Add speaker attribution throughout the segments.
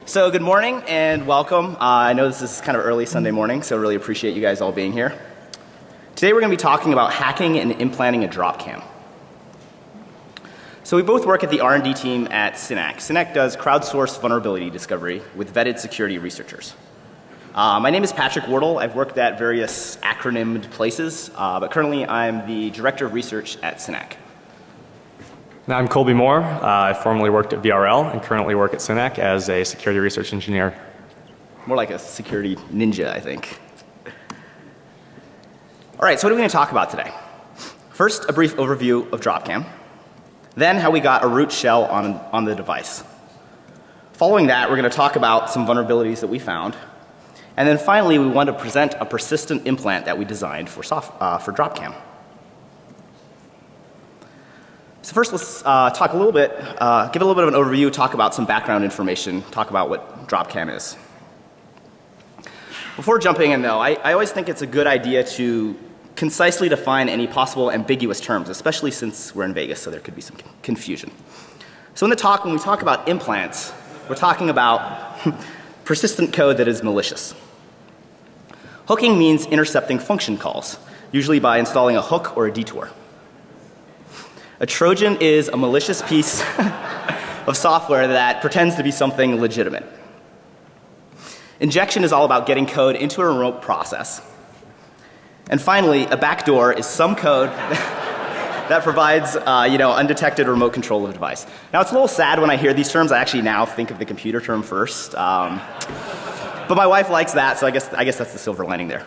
Speaker 1: So good morning and welcome. I know this is kind of early Sunday morning, so really appreciate you guys all being here. Today we're going to be talking about hacking and implanting a DropCam. So we both work at the R&D team at Synack. Synack does crowdsourced vulnerability discovery with vetted security researchers. My name is Patrick Wardle. I've worked at various acronymed places, but currently I'm the Director of Research at Synack.
Speaker 2: Now, I'm Colby Moore. I formerly worked at VRL and currently work at Synack as a security research engineer.
Speaker 1: More like a security ninja, I think. All right, so what are we going to talk about today? First, a brief overview of DropCam. Then, how we got a root shell on the device. Following that, we're going to talk about some vulnerabilities that we found. And then finally, we want to present a persistent implant that we designed for DropCam. So first, let's talk a little bit, give a little bit of an overview, talk about some background information, talk about what DropCam is. Before jumping in though, I always think it's a good idea to concisely define any possible ambiguous terms, especially since we're in Vegas, so there could be some confusion. So in the talk, when we talk about implants, we're talking about persistent code that is malicious. Hooking means intercepting function calls, usually by installing a hook or a detour. A Trojan is a malicious piece of software that pretends to be something legitimate. Injection is all about getting code into a remote process. And finally, a backdoor is some code that provides undetected remote control of a device. Now it's a little sad when I hear these terms. I actually now think of the computer term first. But my wife likes that, so I guess that's the silver lining there.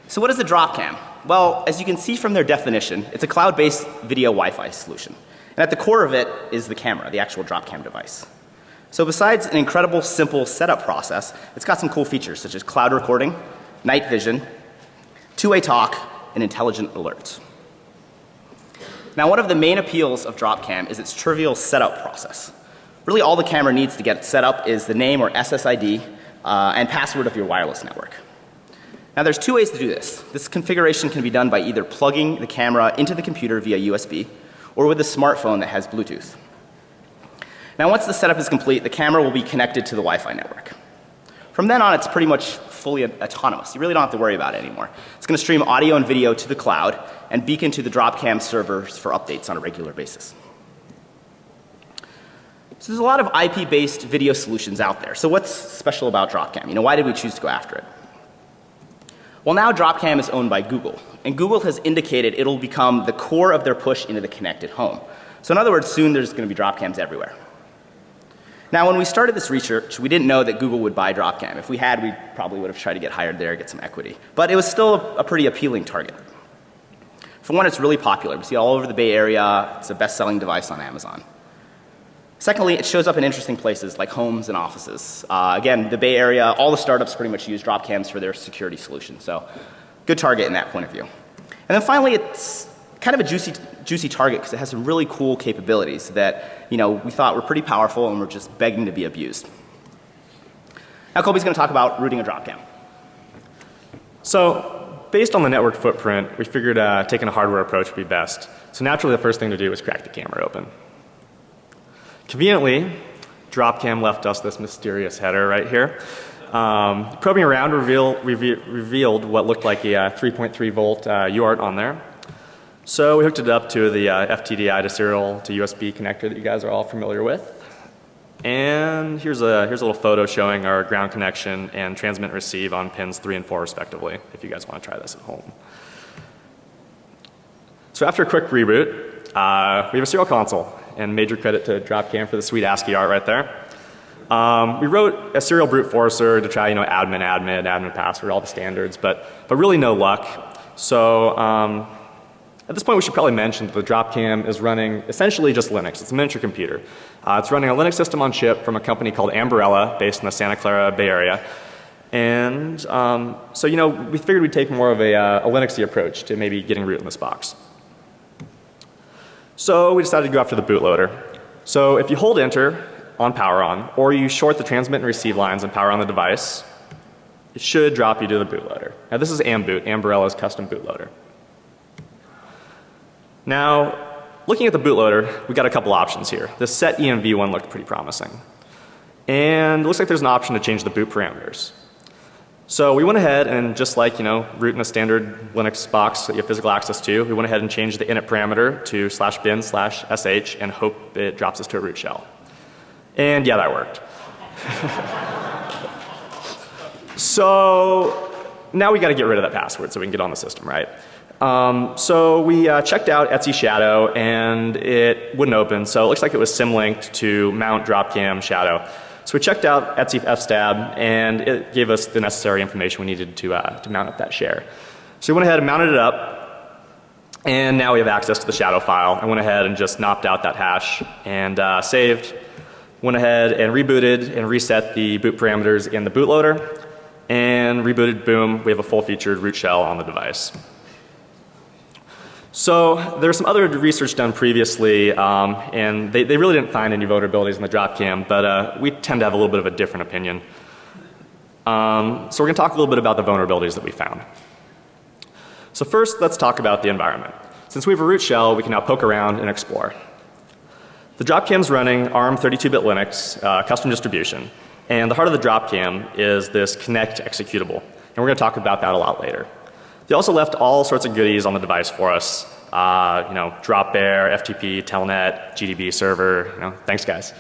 Speaker 1: So what is a DropCam? Well, as you can see from their definition, it's a cloud-based video Wi-Fi solution. And at the core of it is the camera, the actual DropCam device. So besides an incredible simple setup process, it's got some cool features such as cloud recording, night vision, two-way talk, and intelligent alerts. Now one of the main appeals of DropCam is its trivial setup process. Really all the camera needs to get it set up is the name or SSID and password of your wireless network. Now there's two ways to do this. This configuration can be done by either plugging the camera into the computer via USB or with a smartphone that has Bluetooth. Now once the setup is complete, the camera will be connected to the Wi-Fi network. From then on, it's pretty much fully autonomous. You really don't have to worry about it anymore. It's going to stream audio and video to the cloud and beacon to the DropCam servers for updates on a regular basis. So there's a lot of IP-based video solutions out there. So what's special about DropCam? Why did we choose to go after it? Well, now DropCam is owned by Google, and Google has indicated it'll become the core of their push into the connected home. So in other words, soon there's going to be DropCams everywhere. Now when we started this research, we didn't know that Google would buy DropCam. If we had, we probably would have tried to get hired there, get some equity. But it was still a pretty appealing target. For one, it's really popular. We see it all over the Bay Area. It's a best-selling device on Amazon. Secondly, it shows up in interesting places like homes and offices. Again, the Bay Area, all the startups pretty much use DropCams for their security solutions. So good target in that point of view. And then finally, it's kind of a juicy target because it has some really cool capabilities that we thought were pretty powerful and were just begging to be abused. Now Colby's going to talk about rooting a DropCam.
Speaker 2: So based on the network footprint, we figured taking a hardware approach would be best. So naturally the first thing to do was crack the camera open. Conveniently, DropCam left us this mysterious header right here. Probing around revealed what looked like a 3.3 volt UART on there. So we hooked it up to the FTDI to serial to USB connector that you guys are all familiar with. And here's a little photo showing our ground connection and transmit and receive on pins 3 and 4 respectively, if you guys want to try this at home. So after a quick reboot, we have a serial console. And major credit to DropCam for the sweet ASCII art right there. We wrote a serial brute forcer to try, admin password, all the standards, but really no luck. So at this point we should probably mention that the DropCam is running essentially just Linux. It's a miniature computer. It's running a Linux system on chip from a company called Ambarella based in the Santa Clara Bay Area. And so we figured we'd take more of a Linuxy approach to maybe getting root in this box. So we decided to go after the bootloader. So if you hold enter on power on, or you short the transmit and receive lines and power on the device, it should drop you to the bootloader. Now this is Amboot, Ambarella's custom bootloader. Now looking at the bootloader, we got a couple options here. This set EMV one looked pretty promising. And it looks like there's an option to change the boot parameters. So we went ahead and just like, root in a standard Linux box that you have physical access to, we went ahead and changed the init parameter to /bin/sh and hope it drops us to a root shell. And yeah, that worked. So now we got to get rid of that password so we can get on the system, right? So we checked out Etsy Shadow and it wouldn't open, so it looks like it was symlinked to mount DropCam Shadow. So we checked out Etsy fstab and it gave us the necessary information we needed to mount up that share. So we went ahead and mounted it up and now we have access to the shadow file. I went ahead and just knopped out that hash and saved. Went ahead and rebooted and reset the boot parameters in the bootloader and rebooted, boom, we have a full featured root shell on the device. So there's some other research done previously and they really didn't find any vulnerabilities in the DropCam, but we tend to have a little bit of a different opinion. So we're going to talk a little bit about the vulnerabilities that we found. So first let's talk about the environment. Since we have a root shell, we can now poke around and explore. The DropCam is running ARM 32-bit Linux custom distribution, and the heart of the DropCam is this Connect executable, and we're going to talk about that a lot later. They also left all sorts of goodies on the device for us. Drop Bear, FTP, Telnet, GDB server, thanks guys.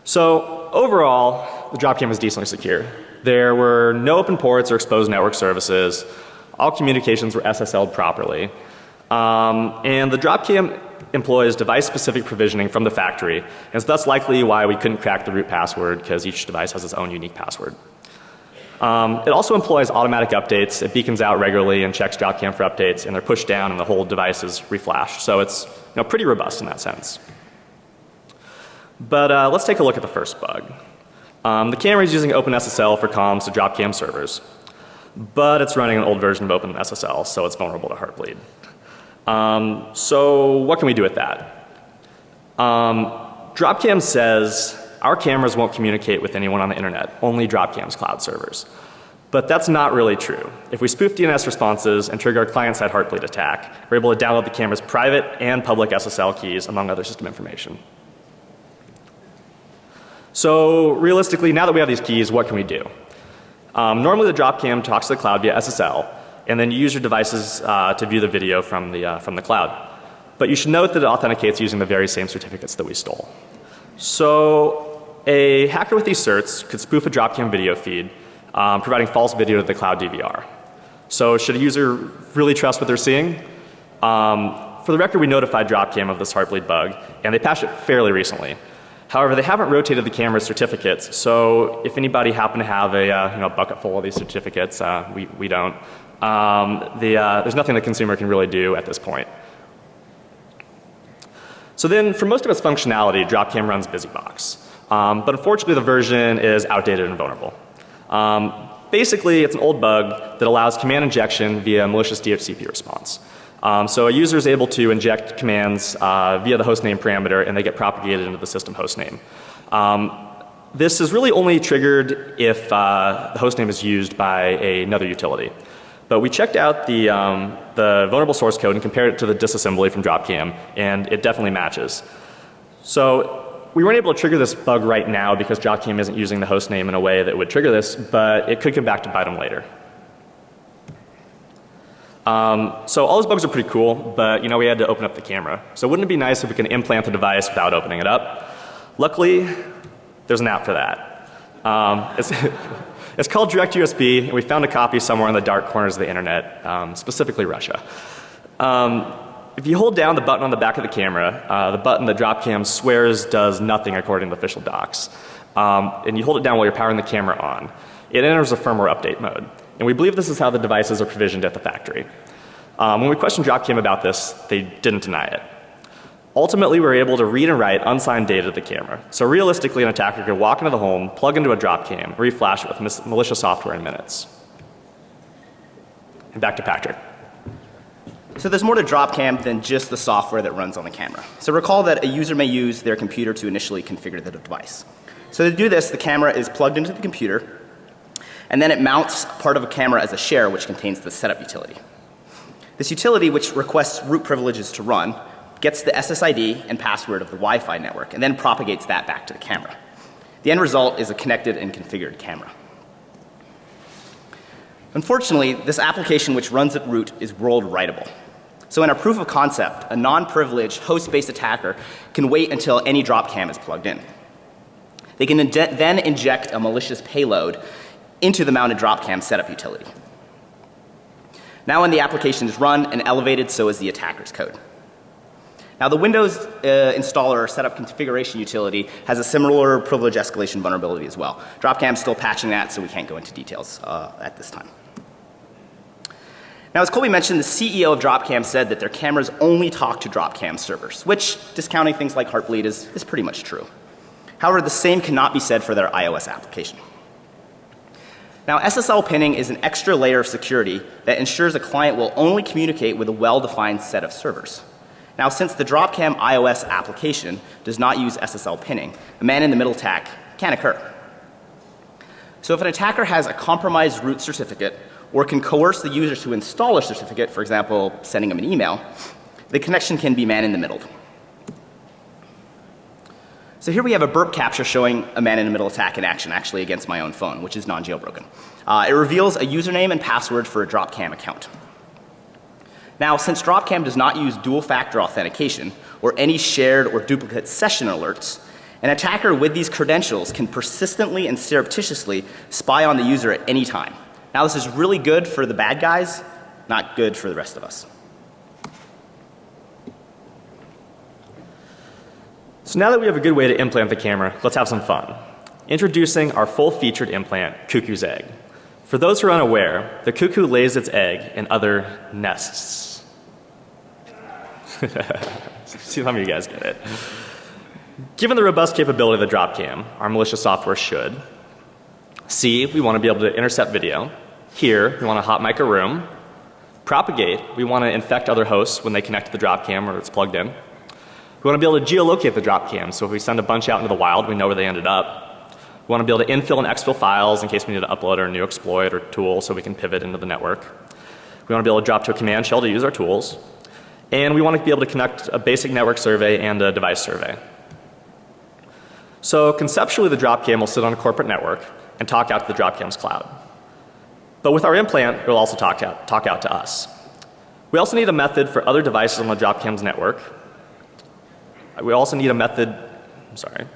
Speaker 2: So overall, the DropCam is decently secure. There were no open ports or exposed network services. All communications were SSL'd properly. And the DropCam employs device-specific provisioning from the factory, and it's thus likely why we couldn't crack the root password because each device has its own unique password. It also employs automatic updates. It beacons out regularly and checks DropCam for updates, and they're pushed down and the whole device is reflashed. So it's pretty robust in that sense. But let's take a look at the first bug. The camera is using OpenSSL for comms to DropCam servers, but it's running an old version of OpenSSL, so it's vulnerable to Heartbleed. So what can we do with that? DropCam says our cameras won't communicate with anyone on the internet, only DropCam's cloud servers. But that's not really true. If we spoof DNS responses and trigger a client-side Heartbleed attack, we're able to download the camera's private and public SSL keys among other system information. So realistically, now that we have these keys, what can we do? Normally the DropCam talks to the cloud via SSL, and then you use your devices to view the video from the cloud. But you should note that it authenticates using the very same certificates that we stole. So a hacker with these certs could spoof a DropCam video feed, providing false video to the cloud DVR. So should a user really trust what they're seeing? For the record, we notified DropCam of this Heartbleed bug, and they patched it fairly recently. However, they haven't rotated the camera's certificates, so if anybody happened to have a bucket full of these certificates, we don't. There's nothing the consumer can really do at this point. So then, for most of its functionality, DropCam runs BusyBox. But unfortunately, the version is outdated and vulnerable. Basically, it's an old bug that allows command injection via malicious DHCP response. So a user is able to inject commands via the hostname parameter, and they get propagated into the system hostname. This is really only triggered if the hostname is used by another utility. But we checked out the vulnerable source code and compared it to the disassembly from DropCam, and it definitely matches. So we weren't able to trigger this bug right now because DropCam isn't using the hostname in a way that would trigger this, but it could come back to bite them later. So all those bugs are pretty cool, but we had to open up the camera. So wouldn't it be nice if we can implant the device without opening it up? Luckily, there's an app for that. It's called Direct USB, and we found a copy somewhere in the dark corners of the internet, specifically Russia. If you hold down the button on the back of the camera, the button that DropCam swears does nothing according to the official docs, and you hold it down while you're powering the camera on, it enters a firmware update mode. And we believe this is how the devices are provisioned at the factory. When we questioned DropCam about this, they didn't deny it. Ultimately, we were able to read and write unsigned data to the camera. So realistically, an attacker could walk into the home, plug into a DropCam, reflash it with malicious software in minutes. And back to Patrick.
Speaker 1: So there's more to DropCam than just the software that runs on the camera. So recall that a user may use their computer to initially configure the device. So to do this, the camera is plugged into the computer, and then it mounts part of a camera as a share which contains the setup utility. This utility, which requests root privileges to run, gets the SSID and password of the Wi-Fi network and then propagates that back to the camera. The end result is a connected and configured camera. Unfortunately, this application which runs at root is world writable. So in our proof of concept, a non-privileged host-based attacker can wait until any DropCam is plugged in. They can then inject a malicious payload into the mounted DropCam setup utility. Now when the application is run and elevated, so is the attacker's code. Now the Windows installer setup configuration utility has a similar privilege escalation vulnerability as well. DropCam is still patching that, so we can't go into details at this time. Now as Colby mentioned, the CEO of DropCam said that their cameras only talk to DropCam servers, which, discounting things like Heartbleed, is pretty much true. However, the same cannot be said for their iOS application. Now SSL pinning is an extra layer of security that ensures a client will only communicate with a well-defined set of servers. Now since the DropCam iOS application does not use SSL pinning, a man-in-the-middle attack can occur. So if an attacker has a compromised root certificate or can coerce the user to install a certificate, for example, sending them an email, the connection can be man-in-the-middle. So here we have a burp capture showing a man-in-the-middle attack in action, actually against my own phone, which is non-jailbroken. It reveals a username and password for a DropCam account. Now, since DropCam does not use dual-factor authentication or any shared or duplicate session alerts, an attacker with these credentials can persistently and surreptitiously spy on the user at any time. Now, this is really good for the bad guys, not good for the rest of us.
Speaker 2: So now that we have a good way to implant the camera, let's have some fun. Introducing our full-featured implant, Cuckoo's Egg. For those who are unaware, the cuckoo lays its egg in other nests. See how many of you guys get it. Given the robust capability of the DropCam, our malicious software should. C, we want to be able to intercept video. Here, we want to hot mic a room. Propagate, we want to infect other hosts when they connect to the DropCam or it's plugged in. We want to be able to geolocate the DropCam, so if we send a bunch out into the wild, we know where they ended up. We want to be able to infill and exfil files in case we need to upload our new exploit or tool so we can pivot into the network. We want to be able to drop to a command shell to use our tools. And we want to be able to connect a basic network survey and a device survey. So conceptually, the DropCam will sit on a corporate network and talk out to the DropCam's cloud. But with our implant, it will also talk out to us. We also need a method for other devices on the DropCam's network. We also need a method, I'm sorry.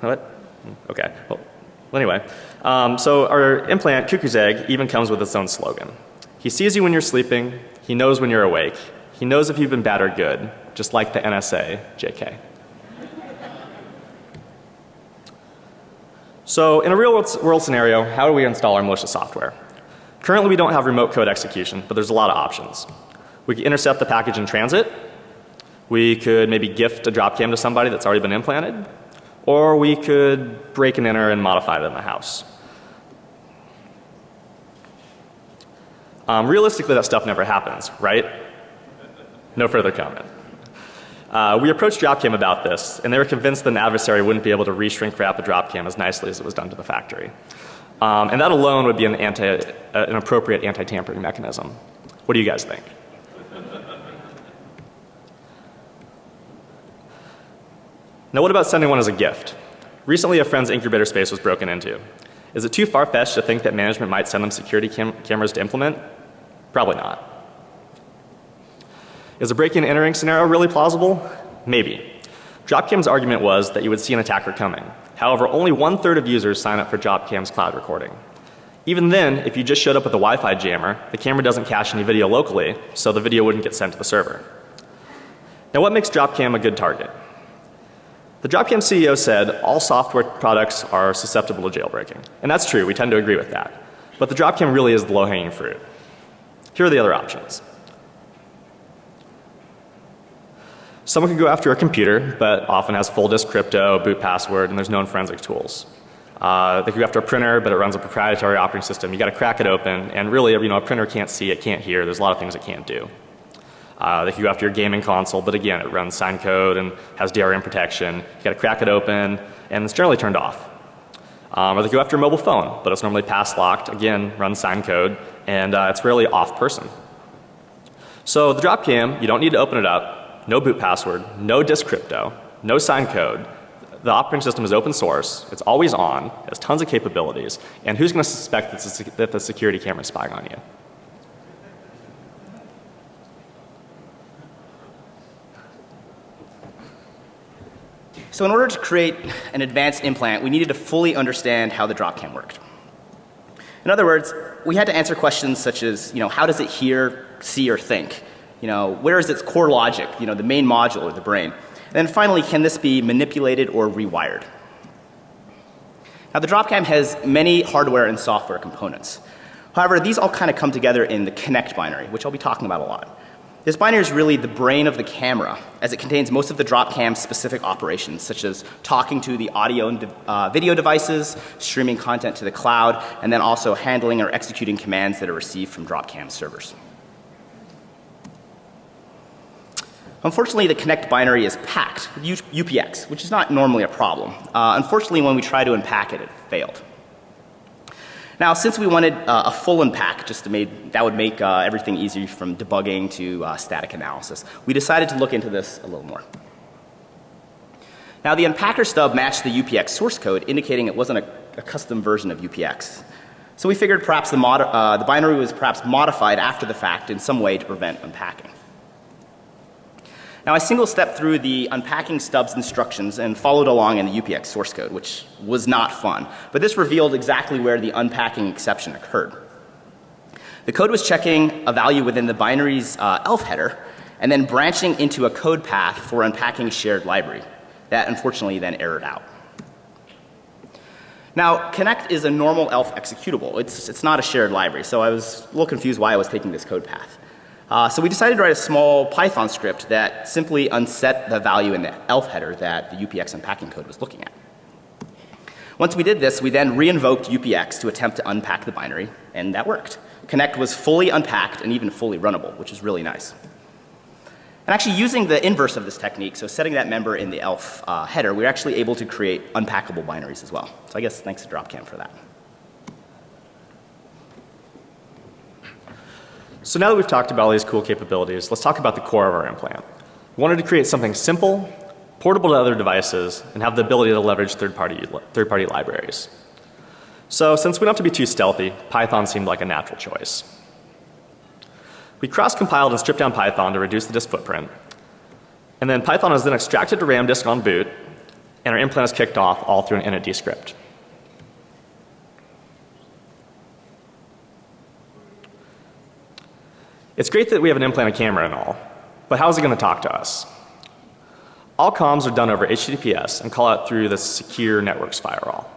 Speaker 2: What? Okay. Well, anyway, so our implant, Cuckoo's Egg, even comes with its own slogan. He sees you when you're sleeping. He knows when you're awake. He knows if you've been bad or good, just like the NSA, JK. So in a real world scenario, how do we install our malicious software? Currently we don't have remote code execution, but there's a lot of options. We could intercept the package in transit. We could maybe gift a DropCam to somebody that's already been implanted. Or we could break and enter and modify it in the house. Realistically, that stuff never happens, right? No further comment. We approached DropCam about this, and they were convinced that an adversary wouldn't be able to re-shrink wrap a DropCam as nicely as it was done to the factory. And that alone would be an appropriate anti-tampering mechanism. What do you guys think? Now what about sending one as a gift? Recently a friend's incubator space was broken into. Is it too far-fetched to think that management might send them security cameras to implement? Probably not. Is a break-in entering scenario really plausible? Maybe. DropCam's argument was that you would see an attacker coming. However, only 1/3 of users sign up for DropCam's cloud recording. Even then, if you just showed up with a Wi-Fi jammer, the camera doesn't cache any video locally, so the video wouldn't get sent to the server. Now what makes DropCam a good target? The DropCam CEO said all software products are susceptible to jailbreaking. And that's true, we tend to agree with that. But the DropCam really is the low-hanging fruit. Here are the other options. Someone can go after a computer, but often has full disk crypto, boot password, and there's known forensic tools. They can go after a printer, but it runs a proprietary operating system. You got to crack it open, and really, a printer can't see, it can't hear. There's a lot of things it can't do. They can go after your gaming console, but again, it runs signed code and has DRM protection. You got to crack it open, and it's generally turned off. Or they go after a mobile phone, but it's normally pass locked, again, runs signed code, and it's rarely off person. So the DropCam, you don't need to open it up, no boot password, no disk crypto, no signed code. The operating system is open source, it's always on, it has tons of capabilities, and who's going to suspect that the security camera is spying on you?
Speaker 1: So in order to create an advanced implant, we needed to fully understand how the DropCam worked. In other words, we had to answer questions such as, how does it hear, see, or think? Where is its core logic, the main module or the brain? And then finally, can this be manipulated or rewired? Now the DropCam has many hardware and software components. However, these all kind of come together in the connect binary, which I'll be talking about a lot. This binary is really the brain of the camera, as it contains most of the DropCam's specific operations, such as talking to the audio and video devices, streaming content to the cloud, and then also handling or executing commands that are received from DropCam servers. Unfortunately, the connect binary is packed with UPX, which is not normally a problem. Unfortunately, when we try to unpack it, it failed. Now, since we wanted a full unpack, that would make everything easier from debugging to static analysis, we decided to look into this a little more. Now, the unpacker stub matched the UPX source code, indicating it wasn't a custom version of UPX. So we figured perhaps the binary was perhaps modified after the fact in some way to prevent unpacking. Now, I single stepped through the unpacking stub's instructions and followed along in the UPX source code, which was not fun. But this revealed exactly where the unpacking exception occurred. The code was checking a value within the binary's ELF header and then branching into a code path for unpacking a shared library. That unfortunately then errored out. Now, connect is a normal ELF executable. It's not a shared library, so I was a little confused why I was taking this code path. So we decided to write a small Python script that simply unset the value in the ELF header that the UPX unpacking code was looking at. Once we did this, we then re-invoked UPX to attempt to unpack the binary, and that worked. Connect was fully unpacked and even fully runnable, which is really nice. And actually using the inverse of this technique, so setting that member in the ELF header, we were actually able to create unpackable binaries as well. So I guess thanks to DropCam for that.
Speaker 2: So now that we've talked about all these cool capabilities, let's talk about the core of our implant. We wanted to create something simple, portable to other devices, and have the ability to leverage third-party libraries. So since we don't have to be too stealthy, Python seemed like a natural choice. We cross-compiled and stripped down Python to reduce the disk footprint. And then Python is then extracted to RAM disk on boot, and our implant is kicked off all through an init script. It's great that we have an implanted camera and all, but how is it going to talk to us? All comms are done over HTTPS and call out through the secure networks firewall.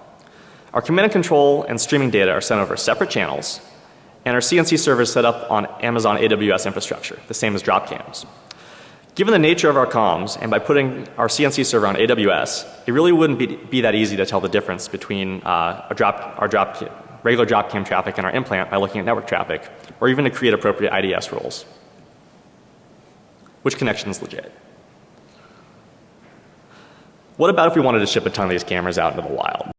Speaker 2: Our command and control and streaming data are sent over separate channels, and our CNC server is set up on Amazon AWS infrastructure, the same as DropCam's. Given the nature of our comms, and by putting our CNC server on AWS, it really wouldn't be that easy to tell the difference between regular DropCam traffic and our implant by looking at network traffic, or even to create appropriate IDS rules. Which connection is legit? What about if we wanted to ship a ton of these cameras out into the wild?